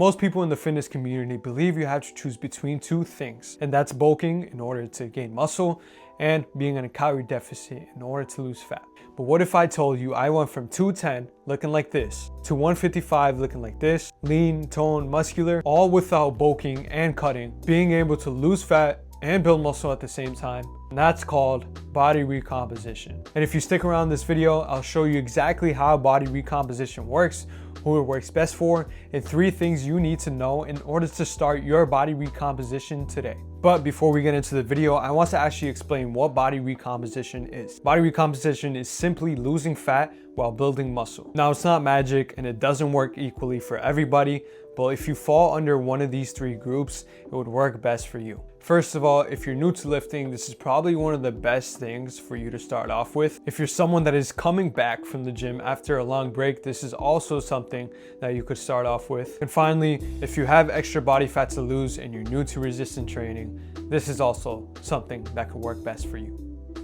Most people in the fitness community believe you have to choose between two things, and that's bulking in order to gain muscle and being in a calorie deficit in order to lose fat. But what if I told you I went from 210 looking like this to 155 looking like this, lean, toned, muscular, all without bulking and cutting, being able to lose fat and build muscle at the same time? And that's called body recomposition. And if you stick around this video, I'll show you exactly how body recomposition works, who it works best for, and 3 things you need to know in order to start your body recomposition today. But before we get into the video, I want to actually explain what body recomposition is. Body recomposition is simply losing fat while building muscle. Now, it's not magic and it doesn't work equally for everybody, but if you fall under one of these 3 groups, it would work best for you. First of all, if you're new to lifting, this is probably one of the best things for you to start off with. If you're someone that is coming back from the gym after a long break, this is also something that you could start off with. And finally, if you have extra body fat to lose and you're new to resistance training, this is also something that could work best for you.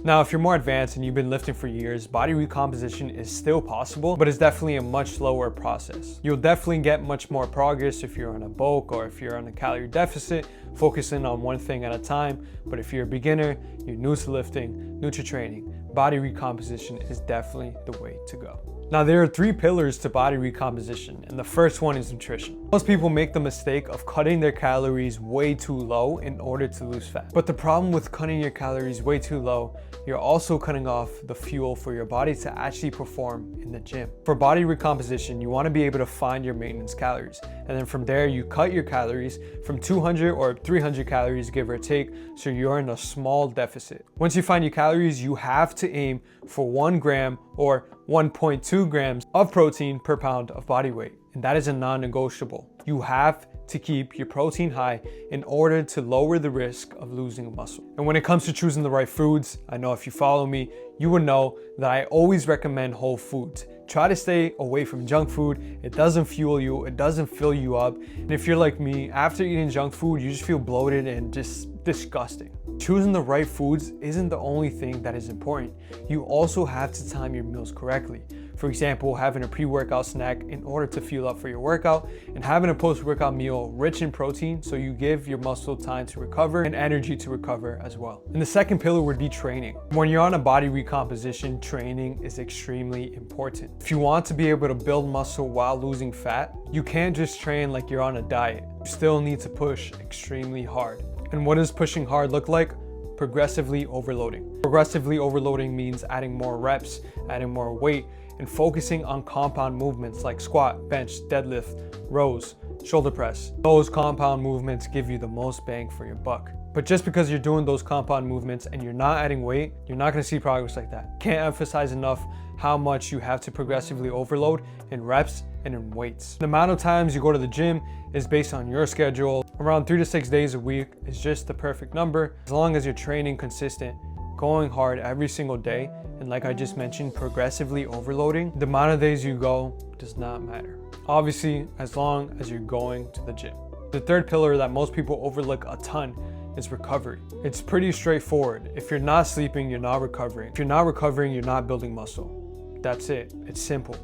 Now, if you're more advanced and you've been lifting for years, body recomposition is still possible, but it's definitely a much slower process. You'll definitely get much more progress if you're on a bulk or if you're on a calorie deficit, focusing on one thing at a time. But if you're a beginner, you're new to lifting, new to training, body recomposition is definitely the way to go. Now, there are 3 pillars to body recomposition, and the first one is nutrition. Most people make the mistake of cutting their calories way too low in order to lose fat. But the problem with cutting your calories way too low, you're also cutting off the fuel for your body to actually perform in the gym. For body recomposition, you want to be able to find your maintenance calories. And then from there, you cut your calories from 200 or 300 calories, give or take, so you're in a small deficit. Once you find your calories, you have to aim for 1 gram or 1.2 grams of protein per pound of body weight. And that is a non-negotiable. You have to keep your protein high in order to lower the risk of losing muscle. And when it comes to choosing the right foods, I know if you follow me, you would know that I always recommend whole foods. Try to stay away from junk food. It doesn't fuel you, it doesn't fill you up. And if you're like me, after eating junk food, you just feel bloated and just disgusting. Choosing the right foods isn't the only thing that is important. You also have to time your meals correctly. For example, having a pre-workout snack in order to fuel up for your workout, and having a post-workout meal rich in protein so you give your muscle time to recover and energy to recover as well. And the second pillar would be training. When you're on a body recomposition, training is extremely important. If you want to be able to build muscle while losing fat, you can't just train like you're on a diet. You still need to push extremely hard. And what does pushing hard look like? Progressively overloading. Progressively overloading means adding more reps, adding more weight, and focusing on compound movements like squat, bench, deadlift, rows, shoulder press. Those compound movements give you the most bang for your buck. But just because you're doing those compound movements and you're not adding weight, you're not going to see progress like that. Can't emphasize enough how much you have to progressively overload in reps and in weights. The amount of times you go to the gym is based on your schedule. Around 3 to 6 days a week is just the perfect number. As long as you're training consistent, going hard every single day, and like I just mentioned, progressively overloading, the amount of days you go does not matter. Obviously, as long as you're going to the gym. The third pillar that most people overlook a ton is recovery. It's pretty straightforward. If you're not sleeping, you're not recovering. If you're not recovering, you're not building muscle. That's it. It's simple.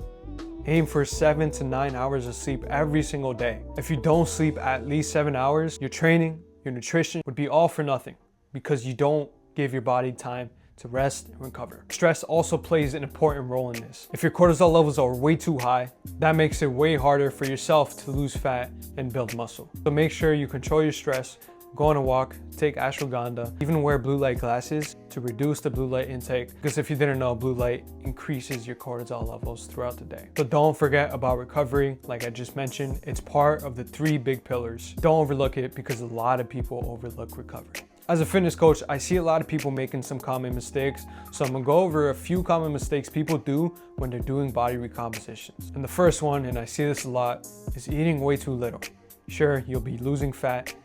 Aim for 7 to 9 hours of sleep every single day. If you don't sleep at least 7 hours, your training, your nutrition would be all for nothing because you don't give your body time to rest and recover. Stress also plays an important role in this. If your cortisol levels are way too high, that makes it way harder for yourself to lose fat and build muscle. So make sure you control your stress, go on a walk, take ashwagandha, even wear blue light glasses to reduce the blue light intake, because if you didn't know, blue light increases your cortisol levels throughout the day. So don't forget about recovery. Like I just mentioned, it's part of the 3 big pillars. Don't overlook it because a lot of people overlook recovery. As a fitness coach, I see a lot of people making some common mistakes. So I'm gonna go over a few common mistakes people do when they're doing body recompositions. And the first one, and I see this a lot, is eating way too little. Sure, you'll be losing fat,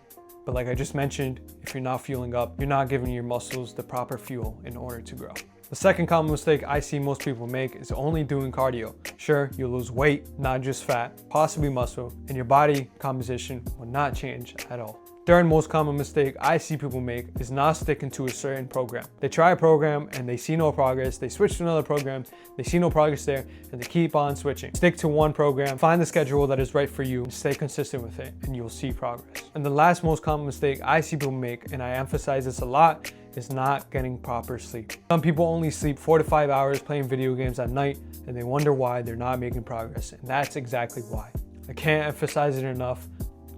but like I just mentioned, if you're not fueling up, you're not giving your muscles the proper fuel in order to grow. The second common mistake I see most people make is only doing cardio. Sure, you'll lose weight, not just fat, possibly muscle, and your body composition will not change at all. Third most common mistake I see people make is not sticking to a certain program. They try a program and they see no progress. They switch to another program, they see no progress there, and they keep on switching. Stick to one program, find the schedule that is right for you, and stay consistent with it, and you'll see progress. And the last most common mistake I see people make, and I emphasize this a lot, is not getting proper sleep. Some people only sleep 4 to 5 hours playing video games at night, and they wonder why they're not making progress, and that's exactly why. I can't emphasize it enough.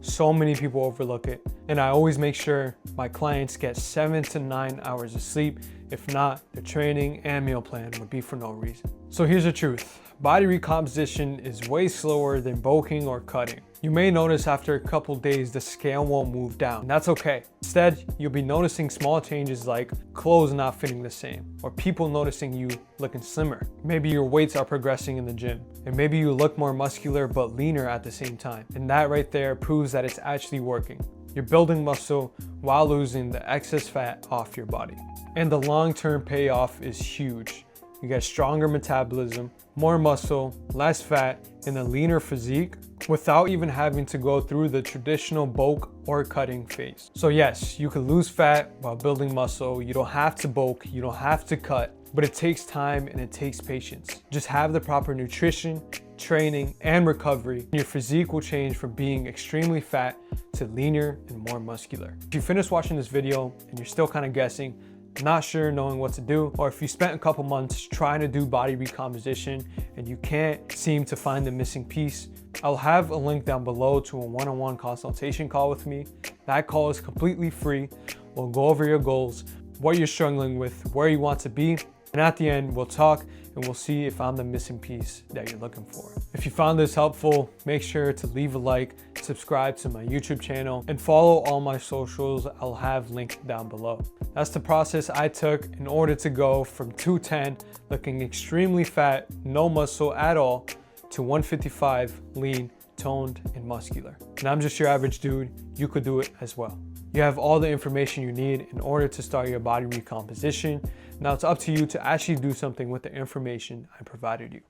So many people overlook it, and I always make sure my clients get 7 to 9 hours of sleep. If not, their training and meal plan would be for no reason. So here's the truth. Body recomposition is way slower than bulking or cutting. You may notice after a couple days the scale won't move down. That's okay. Instead, you'll be noticing small changes like clothes not fitting the same, or people noticing you looking slimmer. Maybe your weights are progressing in the gym, and maybe you look more muscular but leaner at the same time. And that right there proves that it's actually working. You're building muscle while losing the excess fat off your body. And the long-term payoff is huge. You get stronger metabolism, more muscle, less fat, and a leaner physique without even having to go through the traditional bulk or cutting phase. So yes, you can lose fat while building muscle. You don't have to bulk, you don't have to cut, but it takes time and it takes patience. Just have the proper nutrition, training, and recovery. Your physique will change from being extremely fat to leaner and more muscular. If you finish watching this video and you're still kind of guessing, not sure knowing what to do, or if you spent a couple months trying to do body recomposition and you can't seem to find the missing piece, I'll have a link down below to a one-on-one consultation call with me. That call is completely free. We'll go over your goals, what you're struggling with, where you want to be, and at the end we'll talk and we'll see if I'm the missing piece that you're looking for. If you found this helpful, make sure to leave a like, subscribe to my YouTube channel, and follow all my socials. I'll have linked down below. That's the process I took in order to go from 210, looking extremely fat, no muscle at all, to 155, lean, toned, and muscular. And I'm just your average dude. You could do it as well. You have all the information you need in order to start your body recomposition. Now it's up to you to actually do something with the information I provided you.